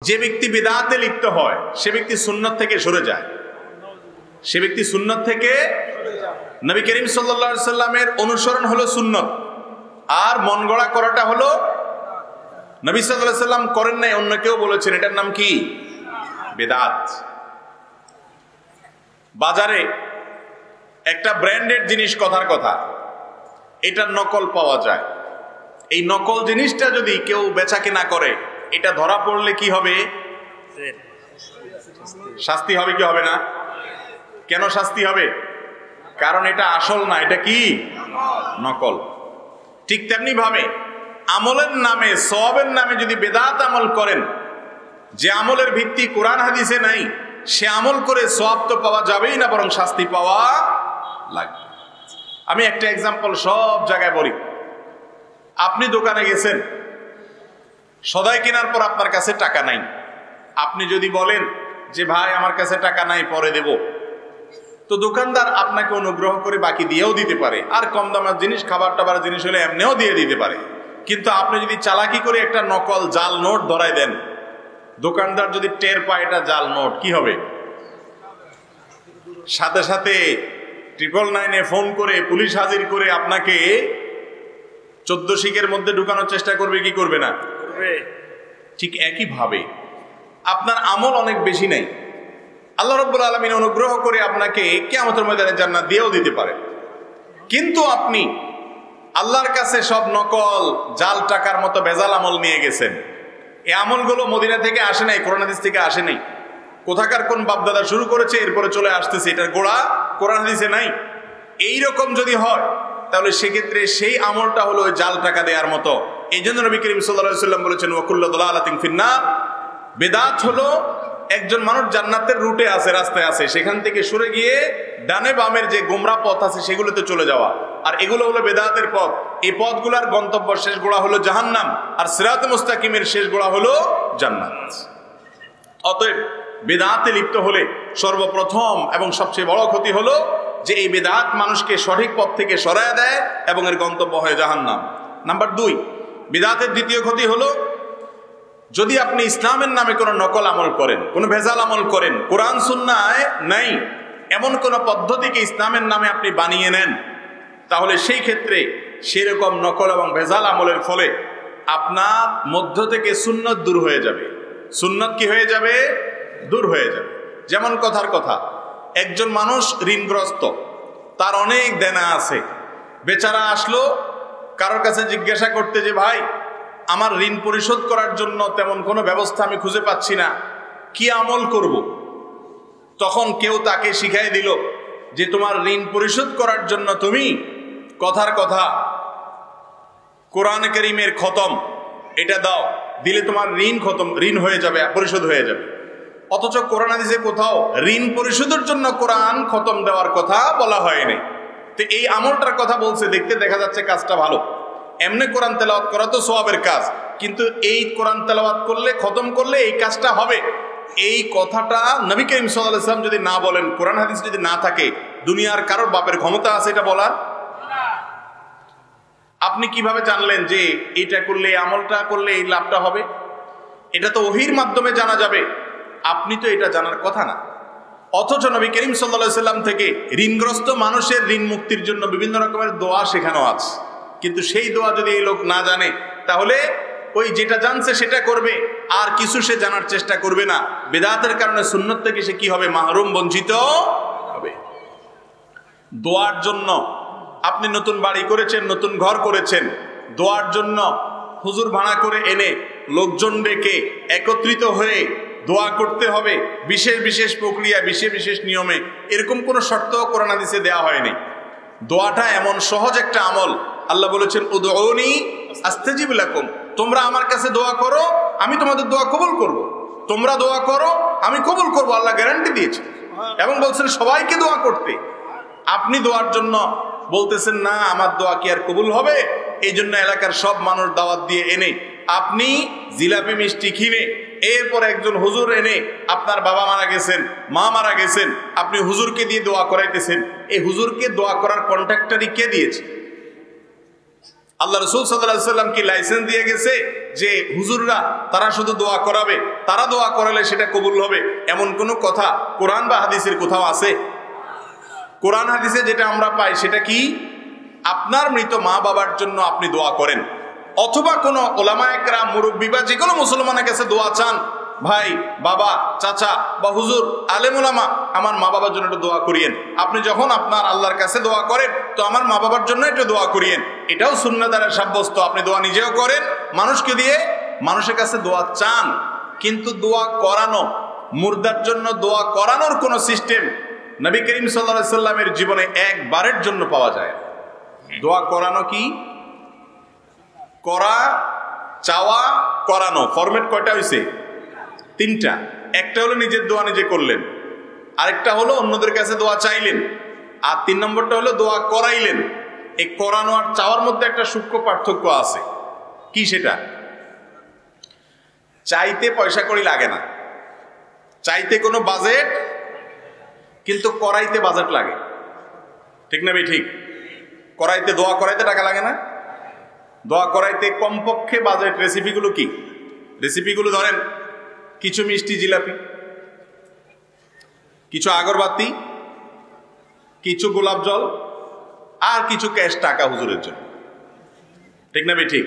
যে ব্যক্তি বিদআতে লিপ্ত হয় সে ব্যক্তি সুন্নাত থেকে সরে যায়, সে ব্যক্তি সুন্নাত থেকে নবী করিম সাল্লাল্লাহু আলাইহি সাল্লামের অনুসরণ হলো সুন্নাত, আর মন গড়া করাটা হলো নবী সাল্লাল্লাহু আলাইহি সাল্লাম করেন নাই, অন্য কেউ বলেছেন, এটার নাম কি? বিদআত। বাজারে একটা ব্র্যান্ডেড জিনিস, কথার কথা, এটার নকল পাওয়া যায়। এই নকল জিনিসটা যদি কেউ বেচা কেনা করে, এটা ধরা পড়লে কি হবে? শাস্তি হবে কি হবে না? কেন শাস্তি হবে? কারণ এটা আসল না, এটা কি? নকল। ঠিক তেমনি ভাবে আমলের নামে, সওয়াবের নামে যদি বেদাত আমল করেন, যে আমলের ভিত্তি কোরআন হাদিসে নাই, সে আমল করে সওয়াব তো পাওয়া যাবেই না, বরং শাস্তি পাওয়া লাগবে। আমি একটা এক্সাম্পল সব জায়গায় বলি। আপনি দোকানে গেছেন, সদাই কেনার পর আপনার কাছে টাকা নাই। আপনি যদি বলেন যে ভাই আমার কাছে টাকা নাই, পরে দেব, তো দোকানদার আপনাকে অনুগ্রহ করে বাকি দিয়েও দিতে পারে, আর কম দামের জিনিস, খাবার টাবার জিনিস হলে এমনিও দিয়ে দিতে পারে। কিন্তু আপনি যদি চালাকি করে একটা নকল জাল নোট ধরায় দেন, দোকানদার যদি টের পায় এটা জাল নোট, কি হবে? সাথে সাথে 999-এ ফোন করে পুলিশ হাজির করে আপনাকে 14 শিকের মধ্যে ঢুকানোর চেষ্টা করবে কি করবে না? ঠিক একইভাবে আপনার আমল অনেক বেশি নাই, আল্লাহ রাব্বুল আলামিন অনুগ্রহ করে আপনাকে কিয়ামতের ময়দানে জান্নাত দিয়েও দিতে পারে, কিন্তু আপনি আল্লাহর কাছে সব নকল জাল টাকার মতো ভেজাল আমল নিয়ে গেছেন। এই আমলগুলো মদিনা থেকে আসে নাই, কোরআন হাদিস থেকে আসে নাই। কোথাকার কোন বাপদাদা শুরু করেছে, এরপরে চলে আসতেছে, এটার গোড়া কোরআন হাদিসে নাই। এইরকম যদি হয়, তাহলে সেক্ষেত্রে সেই আমলটা হলো ওই জাল টাকা দেওয়ার মতো। এই জন্য নবী করিম সাল্লাল্লাহু আলাইহি ওয়াসাল্লাম বলেছেন, ওয়া কুল্লু দালালাতিন ফিন্নার। বেদাত হলো একজন মানুষ জান্নাতের রুটে আছে, রাস্তায় আছে, সেখান থেকে সরে গিয়ে ডানে বামের যে গোমরা পথ আছে সেগুলোতে চলে যাওয়া, আর এগুলো হলো বেদাতের পথ। এই পথগুলোর গন্তব্য শেষ গোড়া হলো জাহান্নাম, আর সিরাতে মুস্তাকিমের শেষ গোড়া হলো জান্নাত। অতএব বেদাতে লিপ্ত হলে সর্বপ্রথম এবং সবচেয়ে বড় ক্ষতি হলো যে এই বেদাত মানুষকে সঠিক পথ থেকে সরায় দেয় এবং এর গন্তব্য হয় জাহান্নাম। নাম্বার 2, বেদাতের দ্বিতীয় ক্ষতি হলো যদি আপনি ইসলামের নামে কোনো নকল আমল করেন, কোনো ভেজাল আমল করেন, কোরআন সুন্নায় নাই এমন কোনো পদ্ধতিকে ইসলামের নামে আপনি বানিয়ে নেন, তাহলে সেই ক্ষেত্রে সেরকম নকল এবং ভেজাল আমলের ফলে আপনার মধ্য থেকে সুন্নত দূর হয়ে যাবে। সুন্নত কি হয়ে যাবে? দূর হয়ে যাবে। যেমন কথার কথা, একজন মানুষ ঋণগ্রস্ত, তার অনেক দেনা আছে, বেচারা আসলো কারোর কাছে জিজ্ঞাসা করতে যে ভাই আমার ঋণ পরিশোধ করার জন্য তেমন কোনো ব্যবস্থা আমি খুঁজে পাচ্ছি না, কি আমল করব? তখন কেউ তাকে শিখাই দিল যে তোমার ঋণ পরিশোধ করার জন্য তুমি কথার কথা কোরআন কারীমের খতম এটা দাও, দিলে তোমার ঋণ হয়ে যাবে, পরিশোধ হয়ে যাবে। অথচ কোরআন হাদিসে কোথাও ঋণ পরিশোধের জন্য কোরআন খতম দেওয়ার কথা বলা হয়নি। তো এই আমলটার কথা বলছে, দেখতে দেখা যাচ্ছে কাজটা ভালো, এমনি কোরআন তেলাওয়াত করা তো সওয়াবের কাজ, কিন্তু এই কোরআন তেলাওয়াত করলে, খতম করলে এই কাজটা হবে, এই কথাটা নবী করিম সাল্লাল্লাহু আলাইহি ওয়াসাল্লাম যদি না বলেন, কোরআন হাদিস যদি না থাকে, দুনিয়ার কারোর বাপের ক্ষমতা আছে এটা বলার? আপনি কিভাবে জানলেন যে এটা করলে, আমলটা করলে এই লাভটা হবে? এটা তো ওহীর মাধ্যমে জানা যাবে, আপনি তো এটা জানার কথা না। অথচ নবী করিম সাল্লাল্লাহু আলাইহি ওয়াসাল্লাম থেকে ঋণগ্রস্ত মানুষের ঋণ মুক্তির জন্য বিভিন্ন রকমের দোয়া শেখানো আছে, কিন্তু সেই দোয়া যদি এই লোক না জানে, তাহলে ওই যেটা জানছে সেটা করবে, আর কিছু সে জানার চেষ্টা করবে না। বেদাতের কারণে সুন্নত থেকে সে কি হবে? মাহরুম, বঞ্চিত হবে। দোয়ার জন্য আপনি নতুন বাড়ি করেছেন, নতুন ঘর করেছেন, দোয়ার জন্য হুজুর ভাড়া করে এনে লোকজন ডেকে একত্রিত হয়ে দোয়া করতে হবে, বিশেষ বিশেষ প্রক্রিয়া, বিশেষ বিশেষ নিয়মে, এরকম কোনো শর্ত কোরআন হাদিসে দেওয়া হয়নি। দোয়াটা এমন সহজ একটা আমল, আল্লাহ বলেছেন উদউনি আস্তাজিব লাকুম, তোমরা আমার কাছে দোয়া করো, আমি তোমাদের দোয়া কবুল করব। তোমরা দোয়া করো, আমি কবুল করব, আল্লাহ গ্যারান্টি দিয়েছে। এবং বলছেন সবাইকে দোয়া করতে। আপনি দোয়ার জন্য বলতেছেন না আমার দোয়া কি আর কবুল হবে? এই জন্য এলাকার সব মানুষ দাওয়াত দিয়ে এনে আপনি জিলাপি মিষ্টি কিনে, এরপর একজন হুজুর এনে, আপনার বাবা মারা গেছেন, মা মারা গেছেন, আপনি হুজুরকে দিয়ে দোয়া করাইতেছেন। এই হুজুরকে দোয়া করার কন্ট্রাক্টরই কে দিয়েছে? আল্লাহ রাসূল সাল্লাল্লাহু আলাইহি ওয়াসাল্লাম কি লাইসেন্স দিয়ে গেছে যে হুজুররা তারা শুধু দোয়া করাবে, তারা দোয়া করালে সেটা কবুল হবে, এমন কোনো কথা কোরআন বা হাদিসের কোথাও আছে? কোরআন হাদিসে যেটা আমরা পাই সেটা কি, আপনার মৃত মা বাবার জন্য আপনি দোয়া করেন, অথবা কোনো ওলামায়ে কেরাম, মুরব্বি বা যে কোনো মুসলমানের কাছে দোয়া চান, ভাই, বাবা, চাচা বা হুজুর, আলেম ওলামা, আমার মা বাবার জন্য একটু দোয়া করিয়েন। আপনি যখন আপনার আল্লাহর কাছে দোয়া করেন তো আমার মা বাবার জন্য একটু দোয়া করিয়েন, এটাও সুন্নাহ দ্বারা সাব্যস্ত। আপনি দোয়া নিজেও করেন, মানুষকে দিয়ে মানুষের কাছে দোয়া চান, কিন্তু দোয়া করানো, মুর্দার জন্য দোয়া করানোর কোনো সিস্টেম নবী করিম সাল্লাল্লাহু আলাইহি সাল্লামের জীবনে একবারের জন্য পাওয়া যায়। দোয়া করানো কি, করা, চাওয়া, করানো, ফরম্যাট কয়টা হয়েছে? তিনটা। একটা হলো নিজের দোয়া নিজে করলেন, আরেকটা হলো অন্যদের কাছে দোয়া চাইলেন, আর 3 নম্বরটা হলো দোয়া করাইলেন। এই করানো আর চাওয়ার মধ্যে একটা সূক্ষ্ম পার্থক্য আছে। কি সেটা? চাইতে পয়সা কড়ি লাগে না, চাইতে কোনো বাজেট, কিন্তু করাইতে বাজেট লাগে। ঠিক না ভাই? ঠিক। করাইতে, দোয়া করাইতে টাকা লাগে না, দোয়া করাইতে কমপক্ষে বাজেট। রেসিপিগুলো কি? রেসিপিগুলো ধরেন, কিছু মিষ্টি জিলাপি, কিছু আগরবাতি, কিছু গোলাপ জল, আর কিছু ক্যাশ টাকা হুজুরের জন্য। ঠিক না ভাই? ঠিক।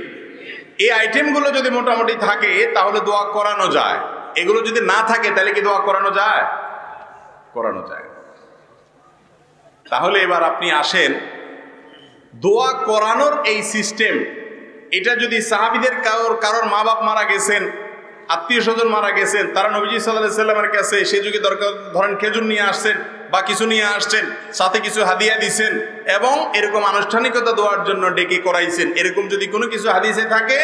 এই আইটেমগুলো যদি মোটামুটি থাকে তাহলে দোয়া করানো যায়। এগুলো যদি না থাকে তাহলে কি দোয়া করানো যায়? করানো যায়। তাহলে এবার আপনি আসেন, দোয়া করানোর এই সিস্টেম, এটা যদি সাহাবীদের কারোর মা বাপ মারা গেছেন, আত্মীয় স্বজন মারা গেছেন, তারা নবীজি সাল্লাল্লাহু আলাইহি সাল্লামের কাছে সে যুগে দরকার ধরেন খেজুর নিয়ে আসছেন বা কিছু নিয়ে আসছেন, সাথে কিছু হাদিয়া দিছেন, এবং এরকম আনুষ্ঠানিকতা দোয়ার জন্য ডেকে করাইছেন, এরকম যদি কোনো কিছু হাদিসে থাকে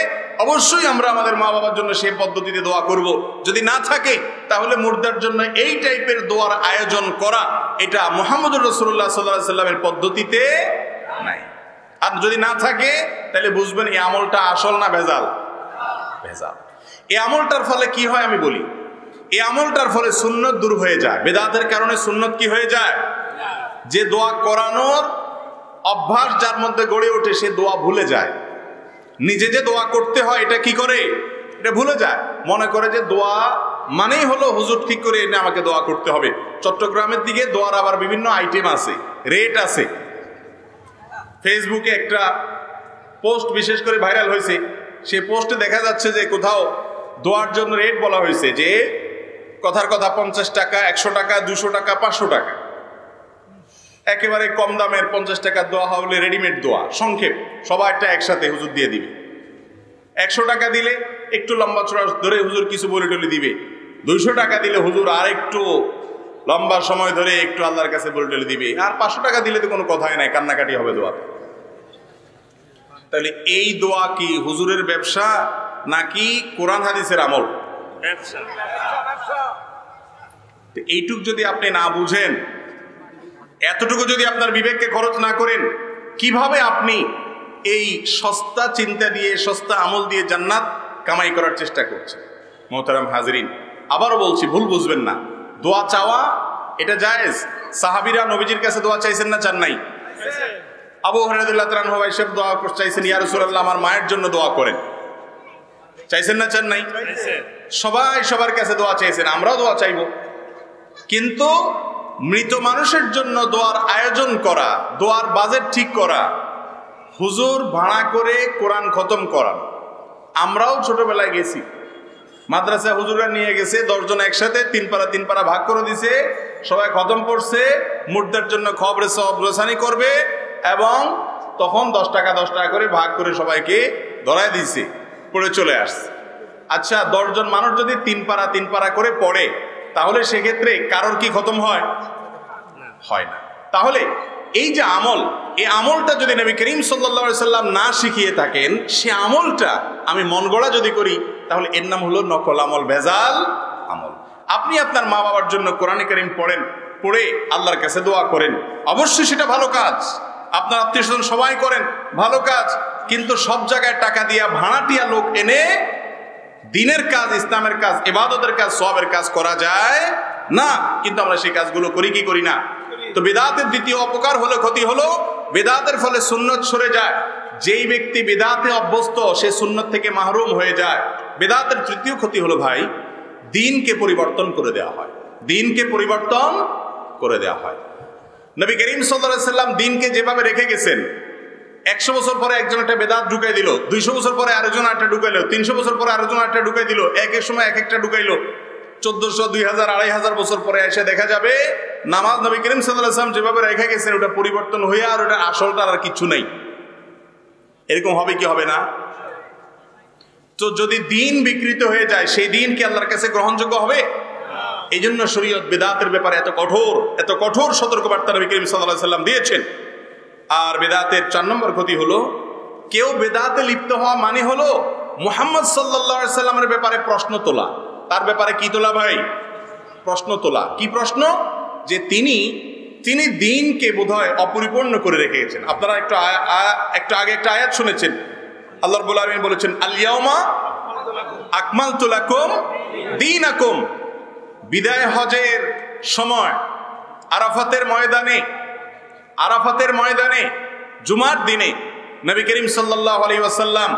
অবশ্যই আমরা আমাদের মা বাবার জন্য সেই পদ্ধতিতে দোয়া করব। যদি না থাকে তাহলে মুর্দার জন্য এই টাইপের দোয়ার আয়োজন করা, এটা মুহাম্মদুর রাসূলুল্লাহ সাল্লাল্লাহু আলাইহি সাল্লামের পদ্ধতিতে নাই। আর যদি না থাকে তাহলে বুঝবেন এই আমলটা আসল না ভেজাল? ভেজাল। এই আমলটার ফলে কি হয় আমি বলি, এই আমলটার ফলে সুন্নত দূর হয়ে যায়। বেদাতের কারণে সুন্নত কি হয়ে যায়? যে দোয়া করানোর অভ্যাস যার মধ্যে গড়ে ওঠে সে দোয়া ভুলে যায়। নিজে যে দোয়া করতে হয় এটা কি করে? এটা ভুলে যায়। মনে করে যে দোয়া মানেই হলো হুজুর ঠিক করে এনে আমাকে দোয়া করতে হবে। চট্টগ্রামের দিকে দোয়ার আবার বিভিন্ন আইটেম আছে, রেট আছে। ফেসবুকে একটা পোস্ট বিশেষ করে ভাইরাল হয়েছে, সে পোস্টে দেখা যাচ্ছে যে কোথাও দোয়ার জন্য রেট বলা হয়েছে, যে কথার কথা 50 টাকা, 100 টাকা, 200 টাকা, 500 টাকা। একেবারে কম দামের 50 টাকার দোয়া হলে রেডিমেড দোয়া, সংক্ষেপ, সবাই একটা একসাথে হুজুর দিয়ে দিবে। 100 টাকা দিলে একটু লম্বা চড়া ধরে হুজুর কিছু বলে টলে দিবে। 200 টাকা দিলে হুজুর আর একটু লম্বা সময় ধরে একটু আল্লাহর কাছে বলে টলে দিবে। আর 500 টাকা দিলে তো কোনো কথাই নাই, কান্নাকাটি হবে দোয়াতে। তাহলে এই দোয়া কি হুজুরের ব্যবসা নাকি কোরআন হাদিসের আমল? ব্যবসা। এইটুক যদি আপনি না বুঝেন, এতটুকু যদি আপনার বিবেককে খরচ না করেন, কিভাবে আপনি এই সস্তা চিন্তা দিয়ে, সস্তা আমল দিয়ে জান্নাত কামাই করার চেষ্টা করছেন? মোহতারাম হাজরিন, আবারও বলছি, ভুল বুঝবেন না। দোয়া চাওয়া এটা জায়েজ। সাহাবীরা নবীজির কাছে দোয়া চাইছেন না, চান নাই? আবু হুরায়রা রাদিয়াল্লাহু তাআলা আনহু এসব দোয়া চাইছেন, ইয়া রাসূলুল্লাহ আমার মায়ের জন্য দোয়া করেন। চাইছেন না, চান নাই? সবাই সবার কাছে দোয়া চাইছেন, আমরাও দোয়া চাইব। কিন্তু মৃত মানুষের জন্য দোয়ার আয়োজন করা, দোয়ার বাজেট ঠিক করা, হুজুর ভাড়া করে কোরআন খতম করান। আমরাও ছোটবেলায় গেছি, মাদ্রাসা হুজুররা নিয়ে গেছে 10 জন একসাথে, 3 পারা 3 পারা ভাগ করে দিছে, সবাই খতম পড়ছে, মুর্দার জন্য খবরে সব রসানি করবে, এবং তখন 10 টাকা 10 টাকা করে ভাগ করে সবাইকে ধরায় দিছে, পড়ে চলে আসছে। আচ্ছা, 10 জন মানুষ যদি 3 পারা করে পড়ে, তাহলে সেক্ষেত্রে কারোর কি খতম হয়? হয় না। তাহলে এই যে আমল, এই আমলটা যদি নবী করিম সাল্লাল্লাহু আলাইহি সাল্লাম না শিখিয়ে থাকেন, সে আমলটা আমি মন গড়া যদি করি, তাহলে এর নাম হলো নকল আমল, ভেজাল আমল। আপনি আপনার মা বাবার জন্য কোরআনে কারীম পড়েন, পড়ে আল্লাহর কাছে দোয়া করেন, অবশ্যই সেটা ভালো কাজ। আপনার আত্মীয় স্বজন সবাই করেন, ভালো কাজ। কিন্তু সব জায়গায় টাকা দিয়া ভাড়াটিয়া লোক এনে দিনের কাজ, ইসলামের কাজ, ইবাদতের কাজ, সওয়াবের কাজ করা যায় না। কিন্তু আমরা সেই কাজগুলো করি কি করি না? তো বিদআতের দ্বিতীয় অপকার হলো, ক্ষতি হলো, বিদআতের ফলে সুন্নত সরে যায়। যেই ব্যক্তি বেদাতে অভ্যস্ত সে সুন্নত থেকে মাহরুম হয়ে যায়। বেদাতের তৃতীয় ক্ষতি হলো ভাই, দিনকে পরিবর্তন করে দেওয়া হয়। দিনকে পরিবর্তন করে দেওয়া হয়। নবী করিম সাল্লাল্লাহু আলাইহি ওয়াসাল্লাম দিনকে যেভাবে রেখে গেছেন, 100 বছর পরে একজন একটা বেদাত ঢুকাই দিল, 200 বছর পরে আরেকজন একটা ঢুকাইলো, 300 বছর পরে আরেকজন একটা ঢুকাই দিল, এক এক সময় এক একটা ঢুকাইলো। 1400, 2000, 2500 বছর পরে এসে দেখা যাবে নামাজ নবী করিম সাল্লাল্লাহু আলাইহি ওয়াসাল্লাম যেভাবে রেখে গেছেন ওটা পরিবর্তন হয়ে আর ওটা আসলটার আর কিছু নেই। এরকম হবে কি হবে না? তো যদি দিন বিকৃত হয়ে যায় সেই দিন কি আল্লাহর কাছে গ্রহণযোগ্য হবে? এই জন্য শরীয়ত বেদাতের ব্যাপারে এত কঠোর সতর্কবার্তা নবী করিম সাল্লাল্লাহু আলাইহি ওয়াসাল্লাম দিয়েছেন। আর বেদাতের 4 নম্বর ক্ষতি হলো, কেউ বেদাতে লিপ্ত হওয়া মানে হলো মুহাম্মদ সাল্লাল্লাহু আলাইহি ওয়াসাল্লামের ব্যাপারে প্রশ্ন তোলা। তার ব্যাপারে কি তোলা ভাই? প্রশ্ন তোলা। কি প্রশ্ন? যে তিনি দিনকে বোধহয় অপরিপূর্ণ করে রেখে গেছেন। আপনারা একটু আগে একটা আয়াত শুনেছেন, আল্লাহ রাব্বুল আলামিন বলেছেন আল ইয়াউমা আকমালতু লাকুম দীনাকুম। বিদায় হজের সময় আরাফাতের ময়দানে জুমার দিনে নবী করিম সাল্লাল্লাহু আলাইহি ওয়াসাল্লাম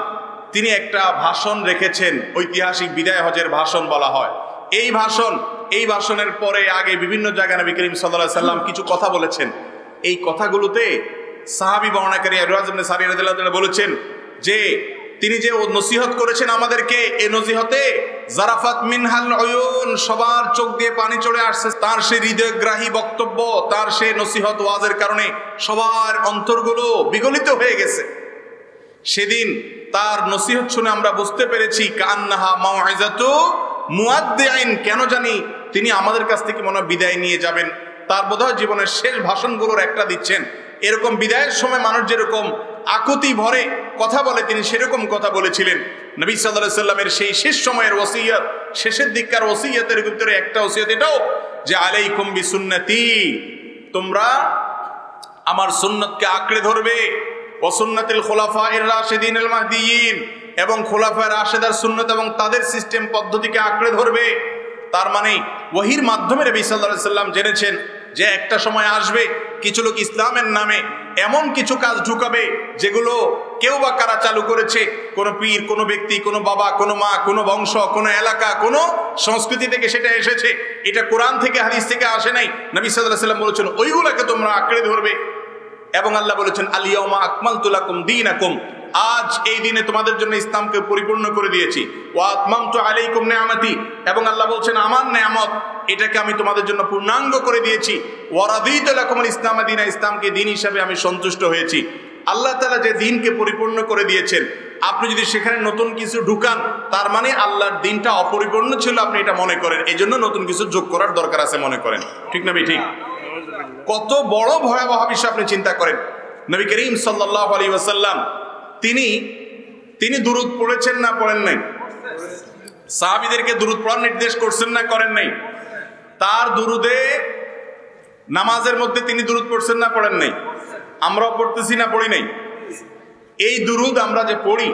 তিনি একটা ভাষণ রেখেছেন, ঐতিহাসিক বিদায় হজের ভাষণ বলা হয়। এই ভাষণের পরে আগে বিভিন্ন জায়গায় নবী করিম সাল্লাল্লাহু আলাইহি ওয়াসাল্লাম কিছু কথা বলেছেন। এই কথাগুলোতে সাহাবী বর্ণনাকারী ইরবাদ ইবনে সারিয়া রাদিয়াল্লাহু তাআলা বলেছেন যে তিনি যে নসিহত করেছেন আমাদেরকে, এই নসিহতে জারাফাত মিনহাল উয়ুন, সবার চোখ দিয়ে পানি চলে আসছে তার সেই হৃদয়গ্রাহী বক্তব্য, তার সেই নসিহত ওয়াজের কারণে সবার অন্তরগুলো বিগলিত হয়ে গেছে। সেদিন তার নসিহত শুনে আমরা বুঝতে পেরেছি কান্নাহা মাউইজাতু মুআদ্দিইন, কেন জানি তিনি আমাদের কাছ থেকে মনে বিদায় নিয়ে যাবেন। তার বোধহয় জীবনের শেষ ভাষণগুলোর একটা দিচ্ছেন। এরকম বিদায়ের সময় মানুষ যেরকম আকুতি ভরে কথা বলে তিনি সেরকম কথা বলেছিলেন। নবী সাল্লাল্লাহু আলাইহি ওয়াসাল্লামের সেই শেষ সময়ের ওসিয়ত, শেষের দিককার ওসিয়তের ভিতরে একটা ওসিয়ত এটাও যে আলাইকুম বিসুন্নতি, তোমরা আমার সুন্নতকে আঁকড়ে ধরবে, ওয়া সুন্নাতিল খুলাফায়ে রাশিদিনিল মাহদিয়িন, এবং খোলাফায়ে রাশিদার সুন্নত এবং তাদের সিস্টেম পদ্ধতিকে আঁকড়ে ধরবে। তার মানে ওহীর মাধ্যমে নবী সাল্লাল্লাহু আলাইহি ওয়াসাল্লাম জেনেছেন যে একটা সময় আসবে কিছু লোক ইসলামের নামে এমন কিছু কাজ ঢুকাবে যেগুলো কেউ বা কারা চালু করেছে, কোনো পীর, কোনো ব্যক্তি, কোনো বাবা, কোনো মা, কোনো বংশ, কোনো এলাকা, কোনো সংস্কৃতি থেকে সেটা এসেছে। এটা কোরআন থেকে হাদিস থেকে আসে নাই। নবী সাল্লাল্লাহু আলাইহি ওয়াসাল্লাম বলেছেন ওইগুলোকে তোমরা আঁকড়ে ধরবে। এবং আল্লাহ বলেছেন আল ইয়াউমা আকমালতু লাকুম দীনাকুম, আজ এই দিনে তোমাদের জন্য ইসলামকে পরিপূর্ণ করে দিয়েছি। ওয়া আতমামতু আলাইকুম নিআমাতি, এবং আল্লাহ বলছেন আমার নেয়ামত এটাকে আমি তোমাদের জন্য পূর্ণাঙ্গ করে দিয়েছি। ওয়া রাদিতু লাকুমুল ইসলাম দীনা, ইসলামকে দিন হিসাবে আমি সন্তুষ্ট হয়েছি। আল্লাহ তাআলা যে দিনকে পরিপূর্ণ করে দিয়েছেন, আপনি যদি সেখানে নতুন কিছু ঢুকান তার মানে আল্লাহর দিনটা অপরিপূর্ণ ছিল আপনি এটা মনে করেন, এই জন্য নতুন কিছু যোগ করার দরকার আছে মনে করেন। ঠিক না ঠিক? কত বড় ভয়াবহ বিষয় আপনি চিন্তা করেন। নবী করিম সাল্লাল্লাহু আলাইহি ওয়াসাল্লাম তিনি দুরূদ পড়েছেন না পড়েন নাই? সাহাবীদেরকে দুরূদ পড়ার নির্দেশ করছেন না করেন নাই? তার দুরুদে নামাজের মধ্যে তিনি দুরূদ পড়ছেন না পড়েন নাই? আমরাও পড়তেছি না পড়ি নাই? এই দুরুদ আমরা যে পড়ি,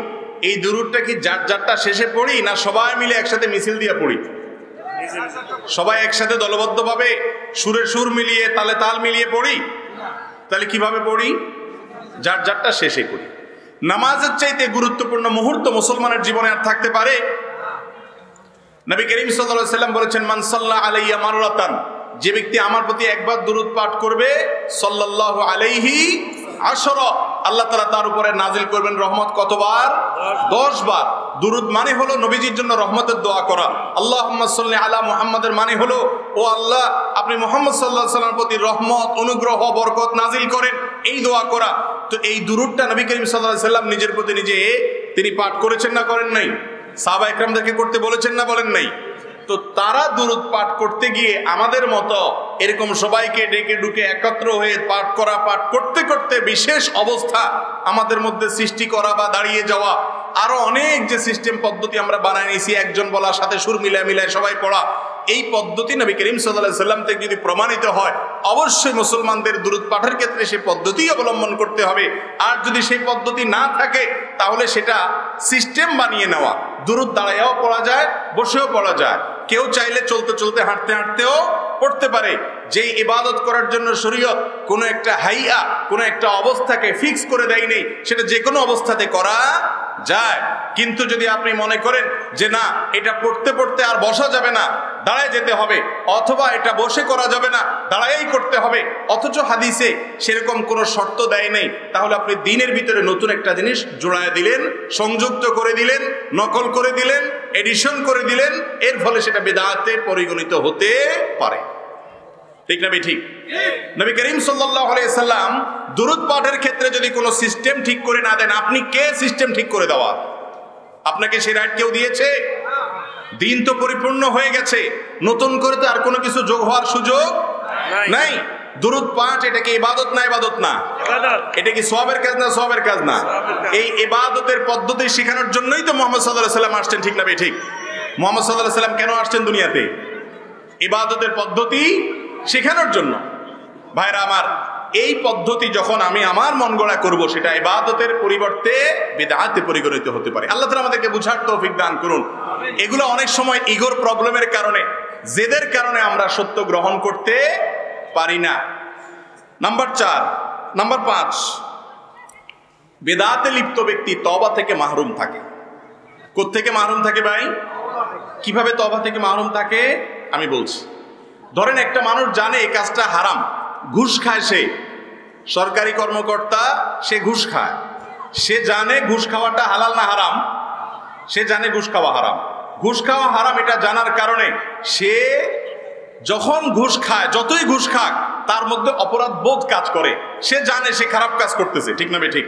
এই দুরুদটা কি যারটা শেষে পড়ি না সবাই মিলে একসাথে মিছিল দিয়ে পড়ি? সবাই একসাথে দলবদ্ধভাবে সুরে সুর মিলিয়ে তালে তাল মিলিয়ে পড়ি? তাহলে কিভাবে পড়ি? যারটা শেষে করি। নামাজের চাইতে গুরুত্বপূর্ণ মুহূর্ত মুসলমানের জীবনে আর থাকতে পারে? নবী করিম সাল্লাল্লাহু আলাইহি ওয়াসাল্লাম বলেছেন মান সাল্লা আলাইয়া মাররাতান, যে ব্যক্তি আমার প্রতি একবার দুরূদ পাঠ করবে সাল্লাল্লাহু আলাইহি আশরা, আল্লাহ তাআলা তার উপরে নাজিল করবেন রহমত কতবার? 10 বার। দুরূদ মানে হলো নবীজির জন্য রহমতের দোয়া করা। আল্লাহুম্মা সাল্লি আলা মুহাম্মাদের মানে হলো ও আল্লাহ আপনি মুহাম্মদ সাল্লাল্লাহু আলাইহি ওয়াসাল্লামের প্রতি রহমত, অনুগ্রহ, বরকত নাজিল করেন, এই দোয়া করা। তো এই দুরূদটা নবী করিম সাল্লাল্লাহু আলাইহি ওয়াসাল্লাম নিজের প্রতি নিজে তিনি পাঠ করেছেন না করেন নাই? সাহাবা একরামদেরকে করতে বলেছেন না বলেন নাই? তো তারা দুরূদ পাঠ করতে গিয়ে আমাদের মতো এরকম সবাইকে ডেকে ডুকে একত্র হয়ে পাঠ করতে করতে বিশেষ অবস্থা আমাদের মধ্যে সৃষ্টি করা বা দাঁড়িয়ে যাওয়া, আরো অনেক যে সিস্টেম পদ্ধতি আমরা বানাই নিয়েছি, একজন বলার সাথে সুর মিলায় সবাই পড়া, এই পদ্ধতি নবী করিম সাল্লাল্লাহু আলাইহি ওয়াসাল্লাম থেকে যদি প্রমাণিত হয় অবশ্যই মুসলমানদের দুরূদ পাঠের ক্ষেত্রে সেই পদ্ধতি অবলম্বন করতে হবে। আর যদি সেই পদ্ধতি না থাকে তাহলে সেটা সিস্টেম বানিয়ে নেওয়া। দুরূদ দাঁড়ায়ও পড়া যায়, বসেও পড়া যায়, কেউ চাইলে চলতে চলতে হাঁটতে হাঁটতেও পড়তে পারে। যেই ইবাদত করার জন্য শরীয়ত কোনো একটা হাইয়া, কোনো একটা অবস্থাকে ফিক্স করে দেয়নি, সেটা যে কোনো অবস্থাতে করা যায়। কিন্তু যদি আপনি মনে করেন যে না, এটা পড়তে পড়তে আর বসা যাবে না, দাঁড়ায় যেতে হবে, অথবা এটা বসে করা যাবে না, দাঁড়ায়েই করতে হবে, অথচ হাদিসে সেরকম কোনো শর্ত দেয় নেই, তাহলে আপনি দিনের ভিতরে নতুন একটা জিনিস জোড়ায় দিলেন, সংযুক্ত করে দিলেন, নকল করে দিলেন, এডিশন করে দিলেন। এর ফলে সেটা বিদআতে পরিগণিত হতে পারে। ঠিক না ঠিক? নবী করিম সাল্লাল্লাহু আলাইহি সাল্লাম দুরূদ পাঠের ক্ষেত্রে যদি কোনো সিস্টেম ঠিক করে না দেন, আপনি কে সিস্টেম ঠিক করে দেওয়া? আপনাকে সেই রাইট কেউ দিয়েছে? দিন তো পরিপূর্ণ হয়ে গেছে, নতুন করে তো আর কোনো কিছু যোগ হওয়ার সুযোগ নাই। দুরূদ পাঠ এটা কি ইবাদত না ইবাদত না? এটা কি সওয়াবের কাজ না সওয়াবের কাজ না? এই ইবাদতের পদ্ধতি শেখানোর জন্যই তো মুহাম্মদ সাল্লাল্লাহু আলাইহি সাল্লাম আসছেন। ঠিক না ঠিক? মুহাম্মদ সাল্লাল্লাহু আলাইহি সাল্লাম কেন আসছেন দুনিয়াতে? ইবাদতের পদ্ধতি শেখানোর জন্য। ভাইরা আমার, এই পদ্ধতি যখন আমি আমার মন গড়া করবো, সেটা ইবাদতের পরিবর্তে বিদআতে পরিগণিত হতে পারে। আল্লাহ তাআলা আমাদেরকে বুঝার তৌফিক দান করুন। এগুলো অনেক সময় ইগোর প্রবলেমের কারণে, জেদের কারণে আমরা সত্য গ্রহণ করতে পারি না। নাম্বার 4, নাম্বার 5, বিদআতে লিপ্ত ব্যক্তি তওবা থেকে মাহরুম থাকে। কোত্থেকে মাহরুম থাকে ভাই? কিভাবে তওবা থেকে মাহরুম থাকে আমি বলছি। ধরেন একটা মানুষ জানে এই কাজটা হারাম, ঘুষ খায়, সে সরকারি কর্মকর্তা, সে ঘুষ খায়, সে জানে ঘুষ খাওয়াটা হালাল না হারাম, সে জানে ঘুষ খাওয়া হারাম। ঘুষ খাওয়া হারাম এটা জানার কারণে সে যখন ঘুষ খায়, যতই ঘুষ খাক, তার মধ্যে অপরাধ বোধ কাজ করে। সে জানে সে খারাপ কাজ করতেছে। ঠিক না ঠিক?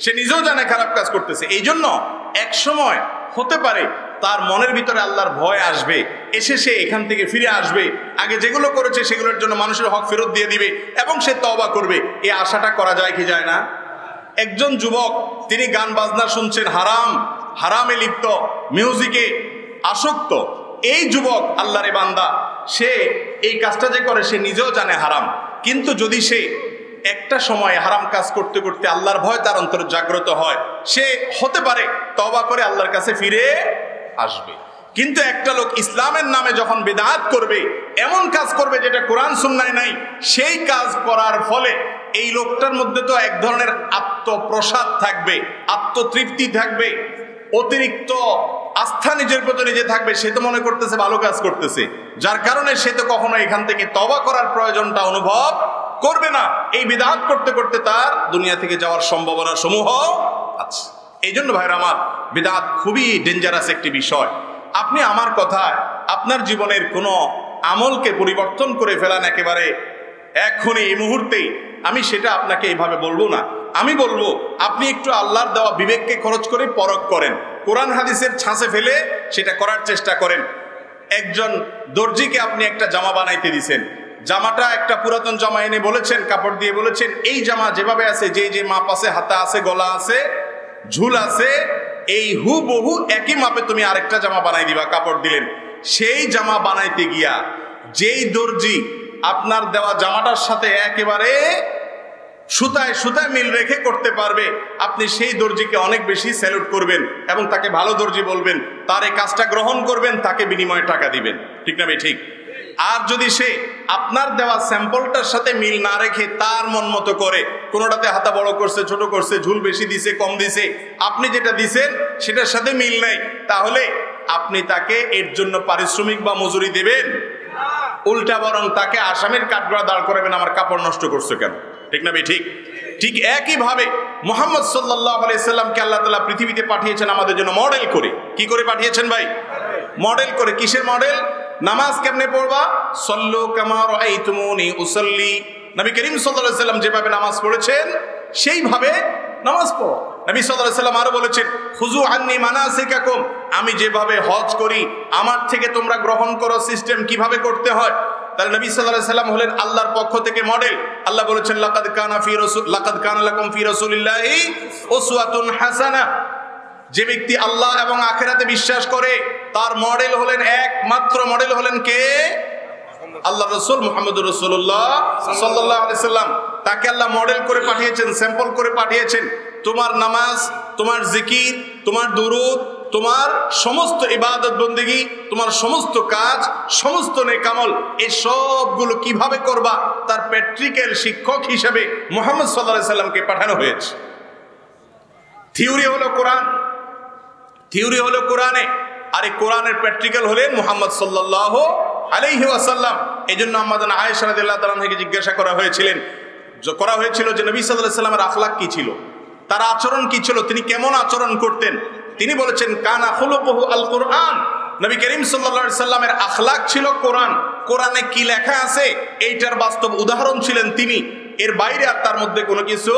সে নিজেও জানে খারাপ কাজ করতেছে। এই জন্য এক সময় হতে পারে তার মনের ভিতরে আল্লাহর ভয় আসবে, এসে সে এখান থেকে ফিরে আসবে, আগে যেগুলো করেছে সেগুলোর জন্য মানুষের হক ফেরত দিয়ে দিবে এবং সে তওবা করবে। এই আশাটা করা যায় কি যায় না? একজন যুবক, তিনি গান বাজনা শুনছেন, হারামে লিপ্ত, মিউজিকে আসক্ত। এই যুবক আল্লাহরে বান্দা, সে এই কাজটা যে করে সে নিজেও জানে হারাম, কিন্তু যদি সে একটা সময় হারাম কাজ করতে করতে আল্লাহর ভয় তার অন্তরে জাগ্রত হয়, সে হতে পারে তওবা করে আল্লাহর কাছে ফিরে আসবে। কিন্তু একটা লোক ইসলামের নামে যখন বিদআত করবে, এমন কাজ করবে যেটা কোরআন সুন্নায় নাই, সেই কাজ করার ফলে এই লোকটার মধ্যে তো এক ধরনের আত্মপ্রসাদ থাকবে, আত্মতৃপ্তি থাকবে, অতিরিক্ত আস্থা নিজের প্রতি নিজে থাকবে। সে তো মনে করতেছে ভালো কাজ করতেছে, যার কারণে সে তো কখনো এখান থেকে তওবা করার প্রয়োজনটা অনুভব করবে না। এই বিদআত করতে করতে তার দুনিয়া থেকে যাওয়ার সম্ভাবনা সমূহ আছে। এই জন্য ভাইরা আমার, বিদআত খুবই ডেঞ্জারাস একটি বিষয়। আপনি আমার কথায় আপনার জীবনের কোনো আমলকে পরিবর্তন করে ফেলান একেবারে এখনই এই মুহূর্তেই, আমি সেটা আপনাকে এইভাবে বলবো না। আমি বলবো আপনি একটু আল্লাহর দেওয়া বিবেককে খরচ করে পরখ করেন, কোরআন হাদিসের ছাঁচে ফেলে সেটা করার চেষ্টা করেন। একজন দর্জিকে আপনি একটা জামা বানাইতে দিছেন, জামাটা একটা পুরাতন জামা এনে বলেছেন, কাপড় দিয়ে বলেছেন এই জামা যেভাবে আছে, যে মাপ আছে, হাতা আছে, গলা আছে, ঝুল আছে, এই হুবহু একই মাপে তুমি আরেকটা জামা বানাই দিবা, কাপড় দিলেন। সেই জামা বানাইতে গিয়া যেই দর্জি আপনার দেওয়া জামাটার সাথে একেবারে সুতায় সুতায় মিল রেখে করতে পারবে, আপনি সেই দর্জিকে অনেক বেশি স্যালুট করবেন এবং তাকে ভালো দর্জি বলবেন, তার এই কাজটা গ্রহণ করবেন, তাকে বিনিময়ে টাকা দিবেন। ঠিক না ঠিক? আর যদি সে আপনার দেওয়া স্যাম্পলটার সাথে মিল না রেখে তার মন মতো করে, কোনোটাতে হাতা বড় করছে, ছোট করছে, ঝুল বেশি দিছে, কম দিছে, আপনি যেটা দিছেন সেটার সাথে মিল নেই, তাহলে আপনি তাকে এর জন্য পারিশ্রমিক বা মজুরি দেবেন? উল্টা বরং তাকে আসামির কাঠগড়া দাঁড় করাবেন, আমার কাপড় নষ্ট করছে কেন। ঠিক না ঠিক? ঠিক একইভাবে মুহাম্মদ সাল্লাল্লাহু আলাইহি সাল্লামকে আল্লাহ তাআলা পৃথিবীতে পাঠিয়েছেন আমাদের জন্য মডেল করে। কি করে পাঠিয়েছেন ভাই? মডেল করে। কিসের মডেল? নামাজ কেমনে পড়বা? সল্লু কামা রাআইতুমুনি উসাল্লি। নবী করিম সাল্লাল্লাহু আলাইহি সাল্লাম যেভাবে নামাজ পড়েছেন সেইভাবে নামাজ পড়ো। নবী সাল্লাল্লাহু আলাইহি সাল্লাম আরো বলেছেন, খুযু আন্নী মানাসিকাকুম, আমি যেভাবে হজ করি আমার থেকে তোমরা গ্রহণ করো সিস্টেম কিভাবে করতে হয়। তাহলে নবী সাল্লাল্লাহু আলাইহি সাল্লাম হলেন আল্লাহর পক্ষ থেকে মডেল। আল্লাহ বলেছেন, লাকাদ কানা লাকুম ফি রাসূলিল্লাহি উসওয়াতুন হাসানাহ। যে ব্যক্তি আল্লাহ এবং আখিরাতে বিশ্বাস করে তার মডেল হলেন, একমাত্র মডেল হলেন কে? আল্লাহ রাসূল মুহাম্মদুর রাসূলুল্লাহ সাল্লাল্লাহু আলাইহি সাল্লাম। তাকে আল্লাহ মডেল করে পাঠিয়েছেন, স্যাম্পল করে পাঠিয়েছেন। তোমার নামাজ, তোমার জিকির, তোমার দুরূদ, তোমার সমস্ত ইবাদত বন্দেগী, তোমার সমস্ত কাজ, সমস্ত নেক আমল, এই সবগুলো কিভাবে করবা তার প্র্যাকটিক্যাল শিক্ষক হিসেবে মুহাম্মদ সাল্লাল্লাহু আলাইহি সাল্লামকে পাঠানো হয়েছে। থিওরি হলো কোরআন, থিওরি হলো কোরআনে, আর এই কোরআনের প্র্যাকটিক্যাল হলেন মুহাম্মদ সাল্লাল্লাহু আলাইহি ওয়াসাল্লাম। এই জন্য আমাদের আয়েশা রাদিয়াল্লাহু তাআলা থেকে জিজ্ঞাসা করা হয়েছিল যে নবী সাল্লাল্লাহু আলাইহি সাল্লামের আখলাক কি ছিল, তার আচরণ কি ছিল, তিনি কেমন আচরণ করতেন। তিনি বলেছেন কানা খুলুকুহু আল কোরআন, নবী করিম সাল্লাল্লাহু আলাইহি সাল্লামের আখলাক ছিল কোরআন। কোরআনে কি লেখা আছে এইটার বাস্তব উদাহরণ ছিলেন তিনি, এর বাইরে আর তার মধ্যে কোনো কিছু।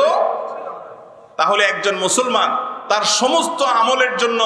তাহলে একজন মুসলমান তার সমস্ত আমলের জন্য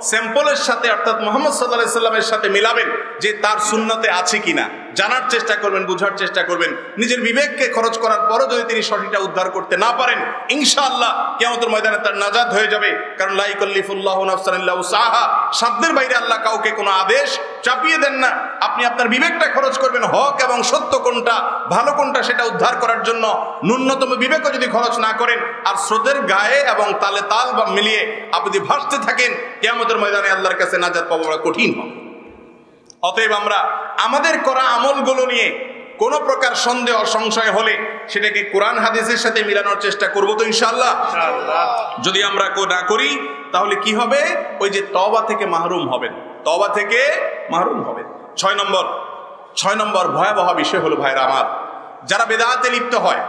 স্যাম্পলের সাথে অর্থাৎ মুহাম্মদ সাল্লাল্লাহু আলাইহি সাল্লামের সাথে মিলাবেন যে তার সুন্নতে আছে কিনা, জানার চেষ্টা করবেন, বুঝার চেষ্টা করবেন। নিজের বিবেককে খরচ করার পরও যদি তিনি সঠিকটা উদ্ধার করতে না পারেন, ইনশাআল্লাহ কিয়ামতের ময়দানে তার নাজাত হয়ে যাবে। কারণ লা ইকাল্লিফুল্লাহু নাফসান ইল্লা উসআহা, সাধ্যের বাইরে আল্লাহ কাউকে কোনো আদেশ চাপিয়ে দেন না। আপনি আপনার বিবেকটা খরচ করবেন হক এবং সত্য কোনটা, ভালো কোনটা, সেটা উদ্ধার করার জন্য। ন্যূনতম বিবেকও যদি খরচ না করেন আর স্রোতের গায়ে এবং তালে তাল বা মিলিয়ে আপনি যদি ভাসতে থাকেন, কিয়ামতের ময়দানে আল্লাহর কাছে নাজাত পাওয়া বড় কঠিন হবে। অতএব আমরা আমাদের করা আমলগুলো নিয়ে কোনো প্রকার সন্দেহ সংশয় হলে সেটাকে কোরআন হাদিসের সাথে মিলানোর চেষ্টা করব তো ইনশাআল্লাহ। যদি আমরা না করি তাহলে কি হবে, ওই যে তওবা থেকে মাহরুম হবেন, তওবা থেকে মাহরুম হবেন। 6 নম্বর ভয়াবহ বিষয় হলো ভাইরা আমার, যারা বেদাতে লিপ্ত হয়